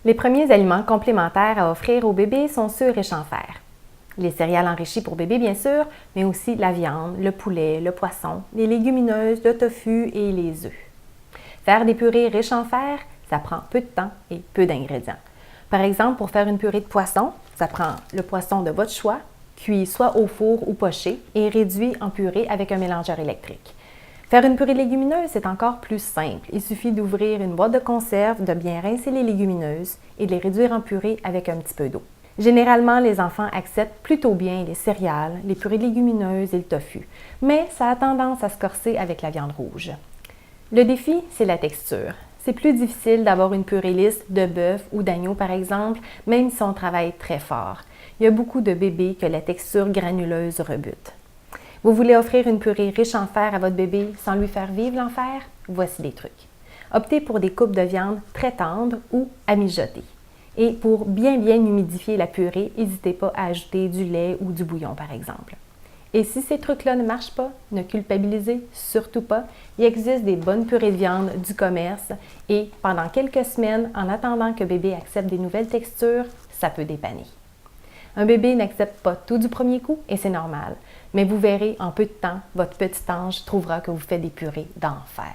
Les premiers aliments complémentaires à offrir au bébé sont ceux riches en fer. Les céréales enrichies pour bébé, bien sûr, mais aussi la viande, le poulet, le poisson, les légumineuses, le tofu et les œufs. Faire des purées riches en fer, ça prend peu de temps et peu d'ingrédients. Par exemple, pour faire une purée de poisson, ça prend le poisson de votre choix, cuit soit au four ou poché et réduit en purée avec un mélangeur électrique. Faire une purée de légumineuses, c'est encore plus simple. Il suffit d'ouvrir une boîte de conserve, de bien rincer les légumineuses et de les réduire en purée avec un petit peu d'eau. Généralement, les enfants acceptent plutôt bien les céréales, les purées de légumineuses et le tofu, mais ça a tendance à se corser avec la viande rouge. Le défi, c'est la texture. C'est plus difficile d'avoir une purée lisse de bœuf ou d'agneau, par exemple, même si on travaille très fort. Il y a beaucoup de bébés que la texture granuleuse rebute. Vous voulez offrir une purée riche en fer à votre bébé sans lui faire vivre l'enfer? Voici des trucs. Optez pour des coupes de viande très tendres ou à mijoter. Et pour bien humidifier la purée, n'hésitez pas à ajouter du lait ou du bouillon, par exemple. Et si ces trucs-là ne marchent pas, ne culpabilisez surtout pas. Il existe des bonnes purées de viande du commerce et pendant quelques semaines, en attendant que bébé accepte des nouvelles textures, ça peut dépanner. Un bébé n'accepte pas tout du premier coup et c'est normal. Mais vous verrez, en peu de temps, votre petit ange trouvera que vous faites des purées d'enfer.